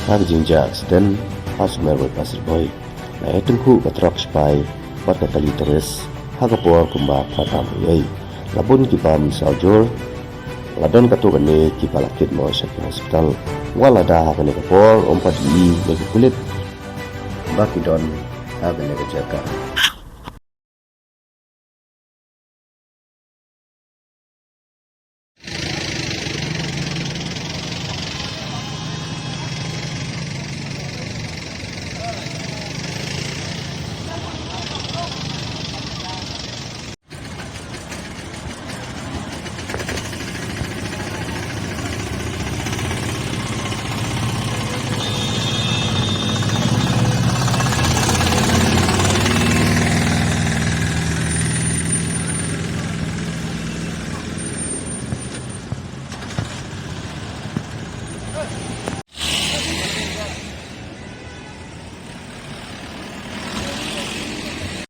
hak jinja accident asmer boy pasir boy na etungku katrak Shipai bat katali teres hagapor kumba patam yai labun kipam saljur ladon katukane kipalakit mo sa hospital walada hakane kapor ompat di lagi kulit bakidon hakane kejaga